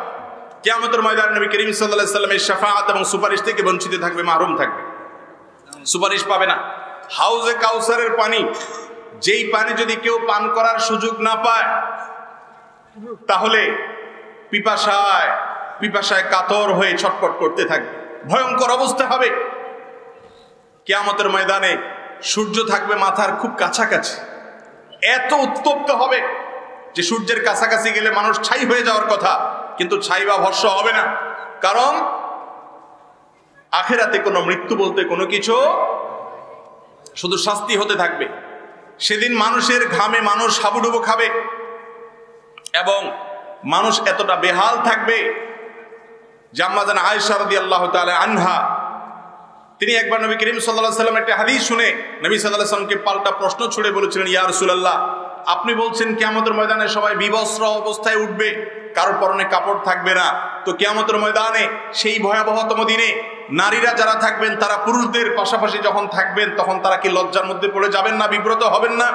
কিয়ামতের ময়দানে নবী করিম সাল্লাল্লাহু আলাইহি সাল্লামের শাফাআত এবং সুপারিশ থেকে বঞ্চিত থাকবে, মাহরুম থাকবে, সুপারিশ পাবে না। হাউজে কাউসারের পানি, যেই পানি যদি কেউ পান করার সুযোগ না পায় তাহলে পিপাসায় কাতর হয়ে ছটফট করতে থাকবে, ভয়ঙ্কর অবস্থা হবে। কিয়ামতের ময়দানে সূর্য থাকবে মাথার খুব কাছাকাছি, এত উত্তপ্ত হবে যে সূর্যের কাছাকাছি গেলে মানুষ ছাই হয়ে যাওয়ার কথা, কিন্তু ছাই বা ভস্ম হবে না। কারণ আখিরাতে কোনো মৃত্যু বলতে কোনো কিছু, শুধু শাস্তি হতে থাকবে। সেদিন মানুষের ঘামে মানুষ হাবুডুবু খাবে এবং মানুষ এতটা বেহাল থাকবে যে আম্মা জান আয়েশা রাদিয়াল্লাহু তাআলা আনহা তিনি একবার নবী করিম সাল্লাল্লাহু আলাইহি ওয়াসাল্লাম একটা হাদিস শুনে নবী সাল্লাল্লাহু আলাইহি ওয়াসাল্লামকে পাল্টা প্রশ্ন ছুড়ে বলেছিলেন, ইয়া রাসূলুল্লাহ, আপনি বলছেন কিয়ামতের ময়দানে সবাই বিবস্ত্র অবস্থায় উঠবে, কারোর পরনে কাপড় থাকবে না, তো কিয়ামতের ময়দানে সেই ভয়াবহতম দিনে নারীরা যারা থাকবেন তারা পুরুষদের পাশাপাশি যখন থাকবেন তখন তারা কি লজ্জার মধ্যে পড়ে যাবেন না, বিব্রত হবেন না?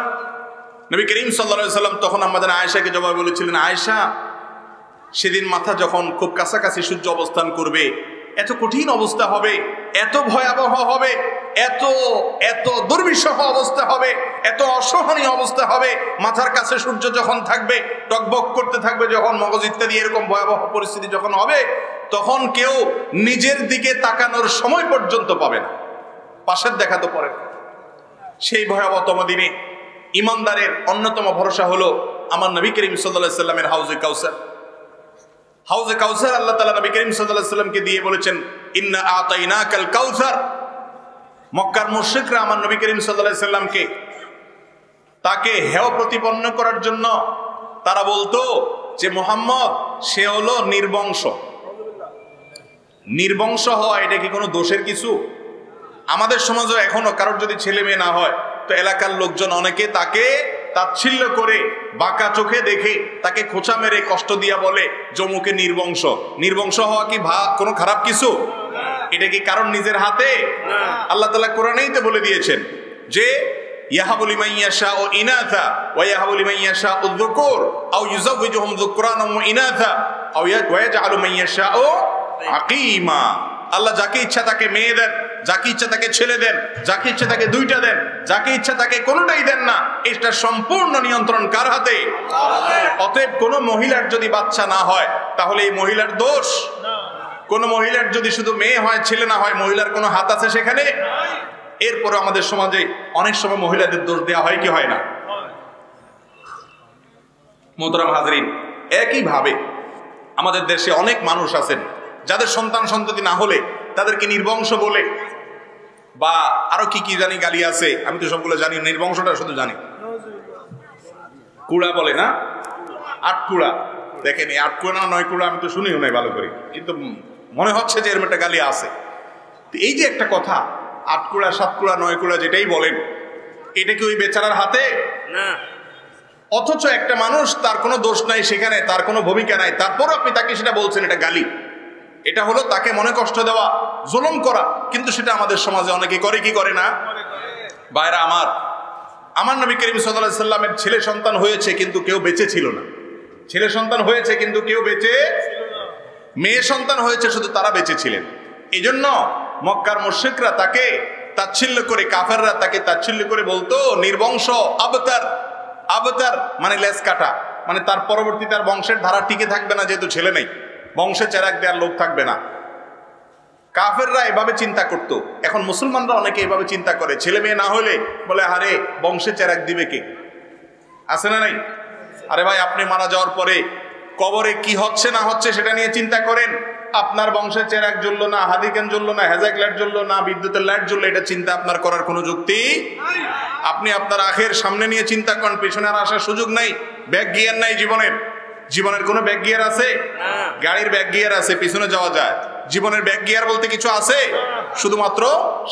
নবী করিম সাল্লাল্লাহু আলাইহি ওয়াসাল্লাম তখন আমাদের আয়েশাকে জবাব বলেছিলেন, আয়েশা, সেদিন মাথা যখন খুব কাছাকাছি সূর্য অবস্থান করবে এত কঠিন অবস্থা হবে, এত ভয়াবহ হবে, এত দুর্বিষহ অবস্থা হবে, এত অসহনীয় অবস্থা হবে। মাথার কাছে সূর্য যখন থাকবে, টকবক করতে থাকবে যখন, মগজ ইত্যাদি, এরকম ভয়াবহ পরিস্থিতি যখন হবে তখন কেউ নিজের দিকে তাকানোর সময় পর্যন্ত পাবে না, পাশের দেখা তো পরে। সেই ভয়াবহতম দিনে ইমানদারের অন্যতম ভরসা হলো আমার নবী করিম সাল্লাল্লাহু আলাইহি সাল্লামের হাউজে কাউসার। হাউজে কাউসার আল্লাহ তাআলা নবী করিম সাল্লাল্লাহু আলাইহি সাল্লামকে দিয়ে বলেছেন, ইন্না আতাইনাকাল কাউসার। মক্কার মুশরিকরা আমার নবী করিম সাল্লাল্লাহু আলাইহি সাল্লামকে তাকে হেয় প্রতিপন্ন করার জন্য তারা বলতো যে মুহাম্মদ সে হলো নির্বংশ। নির্বংশ হওয়া এটা কি কোনো দোষের কিছু? আমাদের সমাজে এখনো কারোর যদি ছেলে মেয়ে না হয় তো এলাকার লোকজন অনেকে তাকে তাচ্ছিল্য করে বাঁকা চোখে দেখে তাকে খোঁচা মেরে কষ্ট দিয়া বলে জমুকে নির্বংশ। নির্বংশ হওয়া কি কোনো খারাপ কিছু? এটা কি কারণ নিজের হাতে? আল্লাহ তাআলা কোরআনেই তো বলে দিয়েছেন যে ইয়াহাবু লিমান ইয়াশাউ ইনাথা ওয়া ইয়াহাবু লিমান ইয়াশাউ যুকুর আও ইউযাওয়িজুহুম যুকরানা ওয়া ইনাথা আও ইয়াজআলু মান ইয়াশাউ আকিমা। আল্লাহ যাকে ইচ্ছা তাকে মেয়ে দেন, যাকে ইচ্ছা তাকে ছেলে দেন, যাকে ইচ্ছা তাকে দুইটা দেন, যাকে ইচ্ছা তাকে কোনোটাই দেন না। এটা সম্পূর্ণ নিয়ন্ত্রণ কার হাতে? অতএব কোনো মহিলার যদি বাচ্চা না হয় তাহলে এই মহিলার দোষ। কোনো মহিলার যদি শুধু মেয়ে হয়, ছেলে না হয়, মহিলার কোনো হাত আছে সেখানে? এরপরে আমাদের সমাজে অনেক সময় মহিলাদের দোষ দেওয়া হয় কি হয় না? মোহতারাম হাজরিন, একইভাবে আমাদের দেশে অনেক মানুষ আছেন যাদের সন্তান সন্ততি না হলে তাদেরকে নির্বংশ বলে, বা আরো কি কি জানি গালি আছে, আমি তো সবগুলো জানি, নির্বংশটা শুধু জানি। কুড়া বলে না, আটকুড়া। দেখেন এই আটকুড়া না 9 কুড়া আমি তো শুনিও নাই ভালো করে, কিন্তু মনে হচ্ছে যে এরকম একটা গালি আছে। তো এই যে একটা কথা, 8 কুড়া 7 কুড়া 9 কুড়া যেটাই বলেন, এটা কি ওই বেচারার হাতে না? অথচ একটা মানুষ, তার কোনো দোষ নাই সেখানে, তার কোনো ভূমিকা নাই, তারপর আপনি তাকে সেটা বলছেন, এটা গালি। এটা হলো তাকে মনে কষ্ট দেওয়া, জুলুম করা। কিন্তু সেটা আমাদের সমাজে অনেকে করে কি করে না? ভাইরা আমার নবী করিম সাল্লাল্লাহু আলাইহি সাল্লামের ছেলে সন্তান হয়েছে কিন্তু কেউ বেঁচে ছিল না। ছেলে সন্তান হয়েছে কিন্তু কেউ বেঁচে ছিল না। মেয়ে সন্তান হয়েছে, শুধু তারা বেঁচে ছিলেন। এই জন্য মক্কার মুশরিকরা তাকে তাচ্ছিল্য করে, কাফেররা তাকে তাচ্ছিল্য করে বলতো নির্বংশ, আবতার। আবতার মানে লেজ কাটা, মানে তার পরবর্তী তার বংশের ধারা টিকে থাকবে না, যেহেতু ছেলে নেই, বংশে চেরাগ দেওয়ার লোক থাকবে না। কাফেররা এভাবে চিন্তা করত। এখন মুসলমানরা অনেকে এভাবে চিন্তা করে, ছেলে মেয়ে না হলে বলে আরে বংশে চেরাগ দিবে কে? আছে না নাই? আরে ভাই, আপনি মারা যাওয়ার পরে কবরে কি হচ্ছে না হচ্ছে সেটা নিয়ে চিন্তা করেন। আপনার বংশের চেরাগ জ্বললো না, হাদিকেন জ্বললো না, হেজাক লাইট জ্বললো না, বিদ্যুতের লাইট জ্বললো, এটা চিন্তা আপনার করার কোনো যুক্তি। আপনি আপনার আখের সামনে নিয়ে চিন্তা করেন, পেছনে আর আসার সুযোগ নাই। ব্যাক গিয়ার নাই জীবনের কোনো ব্যাক গিয়ার আছে? গাড়ির ব্যাক গিয়ার আছে, পিছনে যাওয়া যায়। জীবনের ব্যাক গিয়ার বলতে কিছু আছে? শুধুমাত্র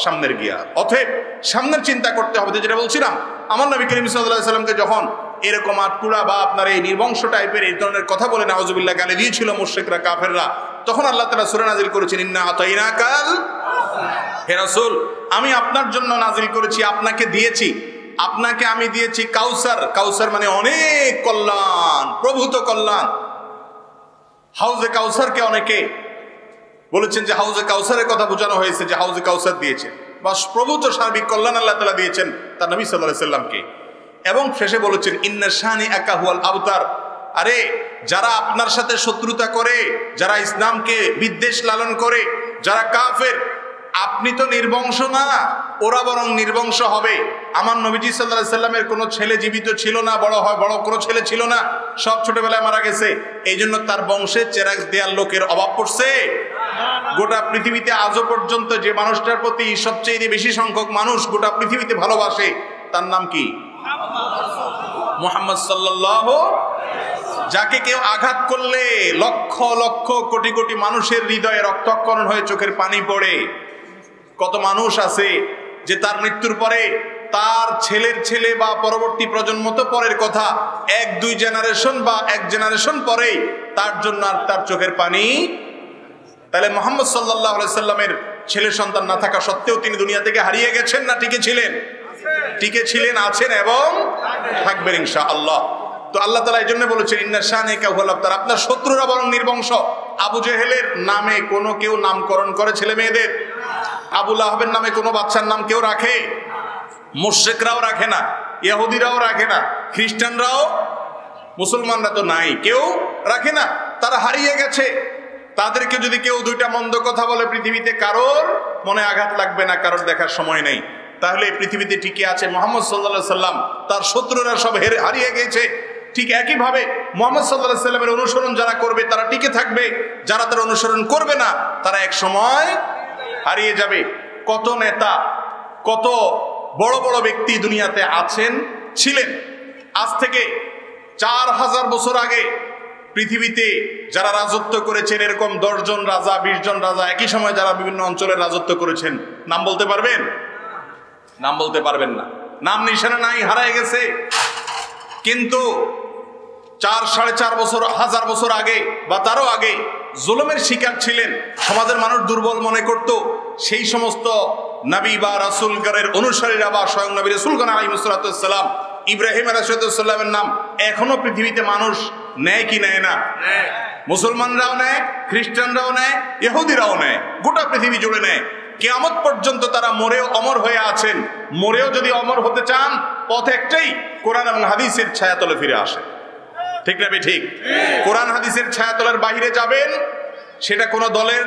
সামনের গিয়ার। অতএব সামনের চিন্তা করতে হবে। যেটা বলছিলাম, আমার নবী করিম সাল্লাল্লাহু আলাইহি সাল্লামকে যখন এরকম আটকুড়া বা আপনার এই নির্বংশ টাইপের এই ধরনের কথা বলে নাউজুবিল্লাহ গালি দিয়েছিল মুশরিকরা, কাফেররা, তখন আল্লাহ তাআলা সূরা নাজিল করেছেন, ইন্না আতাইনাকাল, হে রাসূল আমি আপনার জন্য নাজিল করেছি, আপনাকে দিয়েছি, আপনাকে আমি দিয়েছি কাউসার। কাউসার মানে অনেক কল্যাণ, প্রভূত কল্যাণ। হাউজে কাউসারকে অনেকে বলেছেন যে হাউজে কাউসারের কথা বোঝানো হয়েছে, যে হাউজে কাউসার দিয়েছেন বা প্রভূত সার্বিক কল্যাণ আল্লাহ তাআলা দিয়েছেন তার নবী সাল্লাল্লাহু আলাইহি সাল্লামকে। এবং শেষে বলেছেন ইন্না শানিআকা হুয়াল আবতার। আরে যারা আপনার সাথে শত্রুতা করে, যারা ইসলামকে বিদ্বেষ লালন করে, যারা কাফের, আপনি তো নির্বংশ না, ওরা বরং নির্বংশ হবে। আমার নবীজি সাল্লাল্লাহু আলাইহি সাল্লামের কোনো ছেলে জীবিত ছিল না, বড় কোনো ছেলে ছিল না, সব ছোটবেলায় মারা গেছে। এই জন্য তার বংশে চেরাগ দেয়ার লোকের অভাব পড়ছে। গোটা পৃথিবীতে আজও পর্যন্ত যে মানুষটার প্রতি সবচেয়ে বেশি সংখ্যক মানুষ গোটা পৃথিবীতে ভালোবাসে, তার নাম কি? মুহাম্মদ সাল্লাল্লাহু। যাকে কেউ আঘাত করলে লক্ষ লক্ষ কোটি কোটি মানুষের হৃদয়ে রক্তক্ষরণ হয়ে চোখের পানি পড়ে। কত মানুষ আছে যে তার মৃত্যুর পরে তার ছেলের ছেলে বা পরবর্তী প্রজন্ম তো পরের কথা, 1-2 জেনারেশন বা 1 জেনারেশন পরে তার জন্য আর তার চোখের পানি। তাহলে মুহাম্মদ সাল্লাল্লাহু আলাইহি সাল্লামের ছেলে সন্তান না থাকা সত্ত্বেও তিনি দুনিয়া থেকে হারিয়ে গেছেন না টিকে ছিলেন? টিকে ছিলেন, আছেন এবং থাকবেন ইনশাআল্লাহ। তো আল্লাহ তাআলা এই জন্য বলেছেন ইন্না শানিআকা হুয়াল আবতার, আপনার শত্রুরা বরং নির্বংশ। আবু জেহেলের নামে কোনো কেউ নামকরণ করে ছেলে মেয়েদের? আবু লাহাবের নামে কোনো বাচ্চার নাম কেউ রাখে? মুশরিকরাও রাখে না, ইহুদিরাও রাখে না, খ্রিস্টানরাও, মুসলমানরা তো নাই, কেউ রাখে না। তারা হারিয়ে গেছে। তাদেরকে যদি কেউ 2টা মন্দ কথা বলে পৃথিবীতে কারোর মনে আঘাত লাগবে না, কারোর দেখার সময় নেই। তাহলে পৃথিবীতে টিকে আছে মুহাম্মদ সাল্লাল্লাহু আলাইহি সাল্লাম, তার শত্রুরা সব হারিয়ে গেছে। ঠিক একইভাবে মুহাম্মদ সাল্লাল্লাহু আলাইহি সাল্লামের অনুসরণ যারা করবে তারা টিকে থাকবে, যারা তার অনুসরণ করবে না তারা এক সময় হারিয়ে যাবে। কত নেতা, কত বড় বড় ব্যক্তি দুনিয়াতে আছেন, ছিলেন। আজ থেকে 4000 বছর আগে পৃথিবীতে যারা রাজত্ব করেছেন, এরকম 10 জন রাজা, 20 জন রাজা একই সময় যারা বিভিন্ন অঞ্চলে রাজত্ব করেছেন, নাম বলতে পারবেন? নাম বলতে পারবেন না, নাম নিশানা নাই, হারায় গেছে। কিন্তু 4-4.5 বছর, 1000 বছর আগে বা তারও আগে জুলুমের শিকার ছিলেন, সমাজের মানুষ দুর্বল মনে করত। সেই সমস্ত নবী বা রাসূলগণের অনুসারীরা বা স্বয়ং নবী রাসূলগণ আলাইহিস সালাতু ওয়াস সালাম, ইব্রাহিম আলাইহিস সালামের নাম এখনো পৃথিবীতে মানুষ নেয় কি নেয় না? মুসলমানরাও নেয়, খ্রিস্টানরাও নেয়, ইহুদিরাও নেয়, গোটা পৃথিবী জুড়ে নেয়। কিয়ামত পর্যন্ত তারা মরেও অমর হয়ে আছেন। মরেও যদি অমর হতে চান, পথ একটাই, কোরআন এবং হাদিসের ছায়াতলে ফিরে আসে। ঠিক না ঠিক? কোরআন হাদিসের ছায়াতলের বাইরে যাবেন, সেটা কোনো দলের,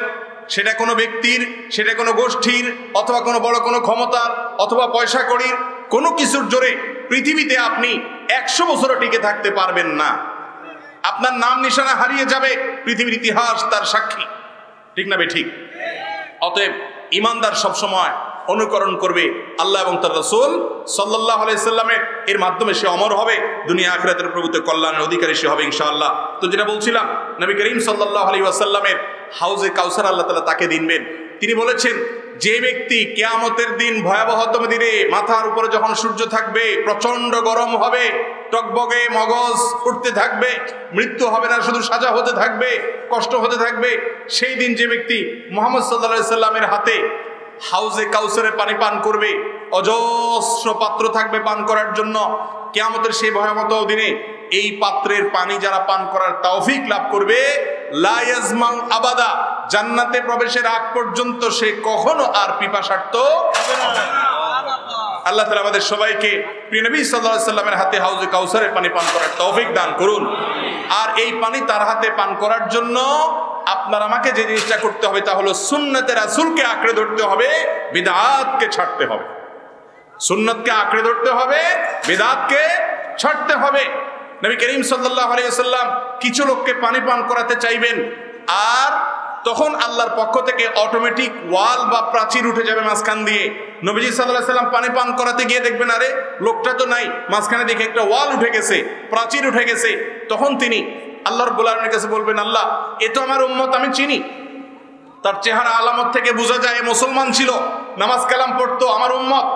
সেটা কোনো ব্যক্তির, সেটা কোনো গোষ্ঠীর, অথবা কোনো বড় কোনো ক্ষমতার, অথবা পয়সা কড়ির, কোনো কিছুর জোরে পৃথিবীতে আপনি 100 বছরও টিকে থাকতে পারবেন না। আপনার নাম নিশানা হারিয়ে যাবে, পৃথিবীর ইতিহাস তার সাক্ষী। ঠিক না ঠিক? অতএব ইমানদার সবসময় অনুকরণ করবে আল্লাহ এবং তার রাসূল সাল্লাল্লাহু আলাইহি সাল্লামের। এর মাধ্যমে সে অমর হবে, দুনিয়া আখিরাতের প্রভূত কল্যাণের অধিকারী সে হবে ইনশাআল্লাহ। তো যেটা বলছিলাম, নবী করিম সাল্লাল্লাহু আলাইহি ওয়াসাল্লামের হাউজে কাউসার আল্লাহ তাআলা তাকে দিবেন। তিনি বলেছেন যে ব্যক্তি কিয়ামতের দিন ভয়াবহতম দিনে মাথার উপরে যখন সূর্য থাকবে, প্রচন্ড গরম হবে, টকবগে মগজ উঠতে থাকবে, মৃত্যু হবে না, শুধু সাজা হতে থাকবে, কষ্ট হতে থাকবে, সেই দিন যে ব্যক্তি মুহাম্মদ সাল্লাল্লাহু আলাইহি সাল্লামের হাতে হাউজে কাউসারে পানি পান করবে, অজস্র পাত্র থাকবে পান করার জন্য, কিয়ামতের সেই ভয়াবহ দিনে এই পাত্রের পানি যারা পান করার তৌফিক লাভ করবে, লা ইয়াজমান আবাদা, জান্নাতে প্রবেশের আগ পর্যন্ত সে কখনো আর পিপাসার্ত হবে না। আল্লাহ তাআলা আমাদের সবাইকে প্রিয় নবী সাল্লাল্লাহু আলাইহি সাল্লামের হাতে হাউজে কাউসারের পানি পান করার তৌফিক দান করুন। আর এই পানি তার হাতে পান করার জন্য আপনার আমাকে যে জিনিসটা করতে হবে তা হলো সুন্নতে রাসূলকে আঁকড়ে ধরতে হবে, বিদআতকে ছাড়তে হবে। সুন্নতকে আঁকড়ে ধরতে হবে, বিদআতকে ছাড়তে হবে। নবী করিম সাল্লাল্লাহু আলাইহি ওয়াসাল্লাম কিছু লোককে পানি পান করাতে চাইবেন, আর তখন আল্লাহর পক্ষ থেকে অটোমেটিক ওয়াল বা প্রাচীর উঠে যাবে মাঝখান দিয়ে। নবীজি সাল্লাল্লাহু আলাইহি ওয়াসাল্লাম পানি পান করাতে গিয়ে দেখবেন আরে লোকটা তো নাই, মাঝখানে দেখে একটা ওয়াল উঠে গেছে, প্রাচীর উঠে গেছে। তখন তিনি আল্লাহ রাব্বুল আলামিনের কাছে বলবেন, আল্লাহ এ তো আমার উম্মত, আমি চিনি, তার চেহারা আলামত থেকে বোঝা যায় মুসলমান ছিল, নামাজ কালাম পড়তো, আমার উম্মত,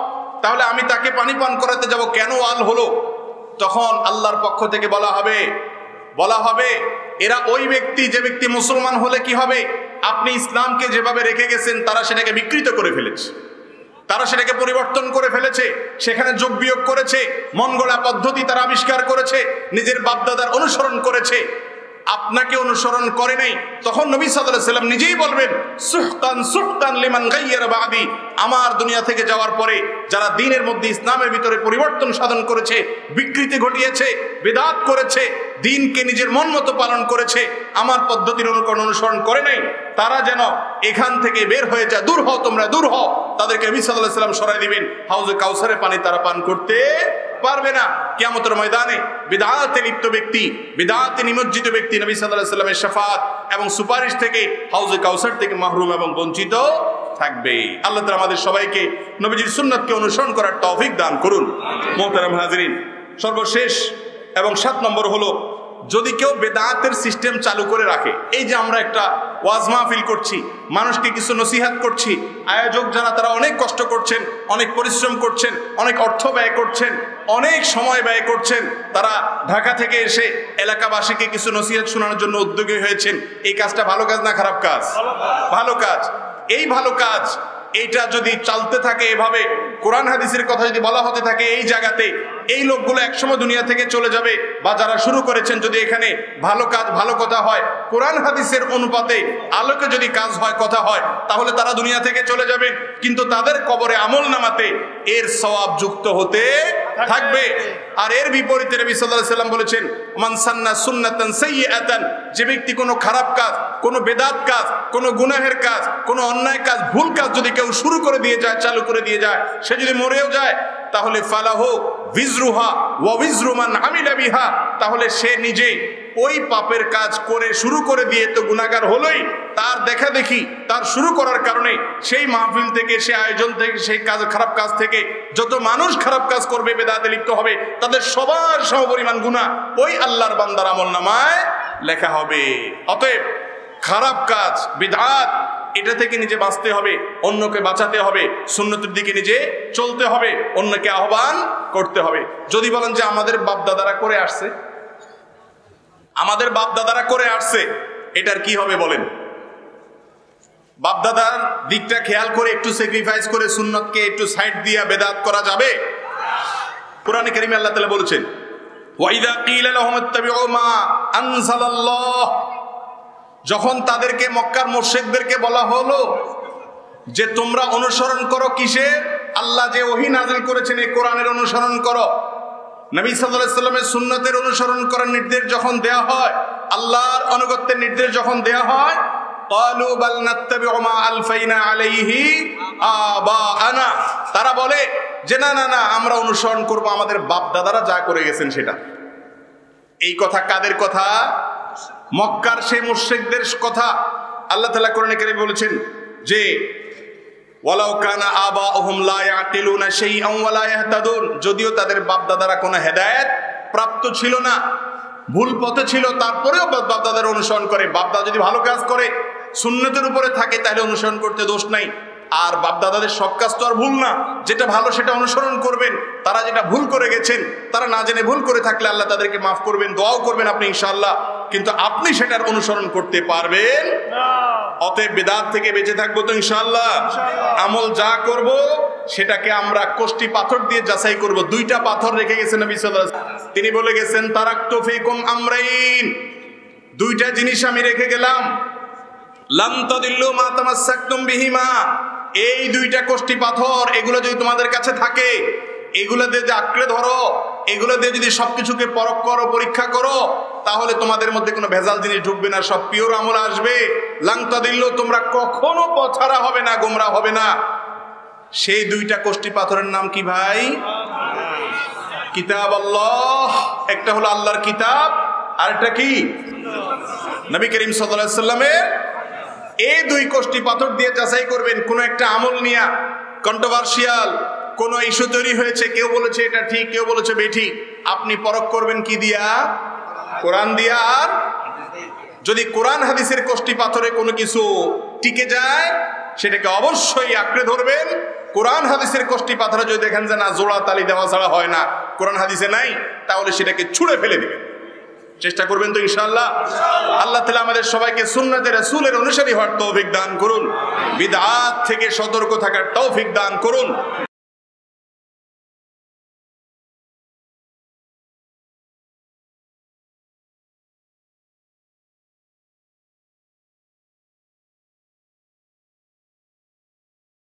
তাহলে আমি তাকে পানি পান করাতে যাব, কেন ওয়াল হলো? তখন আল্লাহর পক্ষ থেকে বলা হবে এরা ওই ব্যক্তি যে ব্যক্তি মুসলমান হলে কি হবে, আপনি ইসলামকে যেভাবে রেখে গেছেন তারা সেটাকে বিকৃত করে ফেলেছে, তারা সেটাকে পরিবর্তন করে ফেলেছে, সেখানে যোগ বিয়োগ করেছে, মন গড়া পদ্ধতি তারা আবিষ্কার করেছে, নিজের বাপদাদার অনুসরণ করেছে, আপনাকে অনুসরণ করে নাই। তখন নবী সাল্লাল্লাহু আলাইহি ওয়াসাল্লাম নিজেই বলবেন, সুহতান সুহতান লিমান গায়্যারা বাদি, আমার দুনিয়া থেকে যাওয়ার পরে যারা দ্বীনের মধ্যে ইসলামের ভিতরে পরিবর্তন সাধন করেছে, বিকৃতি ঘটিয়েছে, বিদআত করেছে, দ্বীনকে নিজের মন মতো পালন করেছে, আমার পদ্ধতির অনুসরণ করে নাই, তারা যেন এখান থেকে বের হয়ে যায়, দূর হও তোমরা, দূর হও। তাদেরকে নবী সাল্লাল্লাহু আলাইহি ওয়াসাল্লাম সরাই দিবেন, হাউজে কাউসারের পানি তারা পান করতে পারবে না। কিয়ামতের ময়দানে বিদআতে লিপ্ত ব্যক্তি, বিদআতে নিমজ্জিত ব্যক্তি নবী সাল্লাল্লাহু আলাইহি ওয়াসাল্লামের শাফাআত এবং সুপারিশ থেকে, হাউজে কাউসার থেকে মাহরুম এবং বঞ্চিত থাকবে। আল্লাহ তাআলা আমাদের সবাইকে নবীজির সুন্নাতকে অনুসরণ করার তৌফিক দান করুন। মুহতারাম হাজিরিন, সর্বশেষ এবং 7 নম্বর হলো, যদি কেউ বেদাতের সিস্টেম চালু করে রাখে, এই যে আমরা একটা ওয়াজ মাহফিল করছি, মানুষকে কিছু নসিহাত করছি, আয়োজক যারা তারা অনেক কষ্ট করছেন, অনেক পরিশ্রম করছেন, অনেক অর্থ ব্যয় করছেন, অনেক সময় ব্যয় করছেন, তারা ঢাকা থেকে এসে এলাকাবাসীকে কিছু নসিহাত শোনানোর জন্য উদ্যোগী হয়েছেন। এই কাজটা ভালো কাজ না খারাপ কাজ? ভালো কাজ। এই ভালো কাজ এইটা যদি চলতে থাকে, এভাবে কোরআন হাদিসের কথা যদি বলা হতে থাকে এই জায়গাতে, এই লোকগুলো একসময় দুনিয়া থেকে চলে যাবে, বা যারা শুরু করেছেন যদি এখানে ভালো কাজ ভালো কথা হয়, কোরআন হাদিসের অনুপাতে আলোকে যদি কাজ হয় কথা হয়, তাহলে তারা দুনিয়া থেকে চলে যাবেন, কিন্তু তাদের কবরে আমল নামাতে এর সওয়াব যুক্ত হতে থাকবে। আর এর বিপরীতে নবী সাল্লাল্লাহু আলাইহি ওয়াসাল্লাম বলেছেন, মান সান্না সুন্নাতান সাইয়্যাতান, যে ব্যক্তি কোনো খারাপ কাজ, কোনো বেদাত কাজ, কোনো গুনাহের কাজ, কোনো অন্যায় কাজ, ভুল কাজ যদি কেউ শুরু করে দিয়ে যায়, চালু করে দিয়ে যায়, সে যদি মরেও যায়, তাহলে ফালাহু বিজরুহা ওয়া বিজরু মান আমিলা বিহা, তাহলে সে নিজে ওই পাপের কাজ করে শুরু করে দিয়ে তো গুনাহগার হলোই, তার দেখা দেখি তার শুরু করার কারণে সেই মাহফিল থেকে, সেই আয়োজন থেকে, সেই কাজ খারাপ কাজ থেকে যত মানুষ খারাপ কাজ করবে, বেদাতে লিপ্ত হবে, তাদের সবার সমপরিমাণ গুনাহ ওই আল্লাহর বান্দার আমলনামায় লেখা হবে। অতএব খারাপ কাজ, বিদআত, এটা থেকে নিজে বাঁচতে হবে, অন্যকে বাঁচাতে হবে, সুন্নতের দিকে নিজে চলতে হবে, অন্যকে আহ্বান করতে হবে। যদি বলেন যে আমাদের বাপ দাদারা করে আসছে, আমাদের বাপ দাদারা করে আসছে, এটার কি হবে বলেন? বাপ দাদার দিকটা খেয়াল করে একটু স্যাক্রিফাইস করে সুন্নতকে একটু সাইড দিয়া বেদাত করা যাবে? কোরআনে কারিমে আল্লাহ তাআলা বলেছেন, ওয়াইদা কিলা লাহুম ইত্তাবিউ মা আনজালাল্লাহ, যখন তাদেরকে মক্কার মুশরিকদেরকে বলা হলো যে তোমরা অনুসরণ করো কিসের? আল্লাহ যে ওহী নাযিল করেছেন এই কোরআনের অনুসরণ করো। নবী সাল্লাল্লাহু আলাইহি ওয়াসাল্লামের সুন্নতের অনুসরণ করার নির্দেশ যখন দেয়া হয়, আল্লাহর আনুগত্যের নির্দেশ যখন দেয়া হয়, ক্বালু বাল নাত্তাবিউ মা আলফাইনা আলাইহি আবাআনা, তারা বলে যে না না না, আমরা অনুসরণ করব আমাদের বাপ দাদারা যা করে গেছেন সেটা। এই কথা কাদের কথা? মক্কার সেই মুশরিকদের কথা। আল্লাহ তাআলা কোরআনে কারীমে বলেছেন যে ওয়ালাউ কানা আবাউহুম লা ইয়াকিলুনা শাইআন ওয়া লা ইয়াহতাদুন, যদিও তাদের বাপ দাদারা কোনো হেদায়েত প্রাপ্ত ছিল না, ভুল পথে ছিল, তারপরেও বাপ দাদার অনুসরণ করে। বাপ দাদা যদি ভালো কাজ করে, সুন্নতের উপরে থাকে, তাহলে অনুসরণ করতে দোষ নাই। আর বাপদাদাদের সব কাজ তো আর ভুল না, যেটা ভালো সেটা অনুসরণ করবেন। তারা যেটা ভুল করে গেছেন, তারা না জেনে ভুল করে থাকলে আল্লাহ তাদেরকে মাফ করবেন, দোয়াও করবেন আপনি ইনশাআল্লাহ, কিন্তু আপনি সেটার অনুসরণ করতে পারবেন না। অতএব বিদআত থেকে বেঁচে থাকবো তো ইনশাআল্লাহ। আমল যা করব সেটাকে আমরা কোষ্টি পাথর দিয়ে যাচাই করব। দুইটা পাথর রেখে গেছেন নবী সাল্লাল্লাহু আলাইহি ওয়াসাল্লাম, তিনি বলে গেছেন তারাকতু ফীকুম আমরাইন, দুইটা জিনিস আমি রেখে গেলাম, লাম তাদিল্লু মা তামাসসাকতুম বিহিমা, এই দুইটা কোষ্টি পাথর, এগুলো যদি তোমাদের কাছে থাকে, এগুলো দিয়ে যে আঁকড়ে ধরো, এগুলো দিয়ে যদি সবকিছুকে পরখ করো, পরীক্ষা করো, তাহলে তোমাদের মধ্যে কোনো ভেজাল জিনিস ঢুকবে না, সব পিওর আমল আসবে। লাম তাদিল্লু, তোমরা কখনো পথহারা হবে না, গোমরাহ হবে না। সেই দুইটা কোষ্টি পাথরের নাম কি ভাই? কিতাব আল্লাহ, একটা হলো আল্লাহর কিতাব, আরেকটা কি? নবী করিম সাল্লাল্লাহু আলাইহি ওয়াসাল্লামের। এই দুই কোষ্টি পাথর দিয়ে যাচাই করবেন। কোন একটা আমল নিয়া কন্ট্রোভার্সিয়াল কোন ইস্যু তৈরি হয়েছে, কেউ বলেছে এটা ঠিক, কেউ বলেছে বেঠিক, আপনি পরখ করবেন কি দিয়া? কোরআন দিয়া। আর যদি কোরআন হাদিসের কোষ্টি পাথরে কোনো কিছু টিকে যায়, সেটাকে অবশ্যই আঁকড়ে ধরবেন। কোরআন হাদিসের কোষ্টি পাথরে যদি দেখেন যে না, জোড়া তালি দেওয়া ছাড়া হয় না, কোরআন হাদিসে নাই, তাহলে সেটাকে ছুঁড়ে ফেলে দিবেন। চেষ্টা করবেন তো ইনশাআল্লাহ। আল্লাহ তাআলা আমাদের সবাইকে সুন্নতে রাসূলের অনুসারী হওয়ার তৌফিক দান করুন, বিদআত থেকে সতর্ক থাকার তৌফিক দান করুন।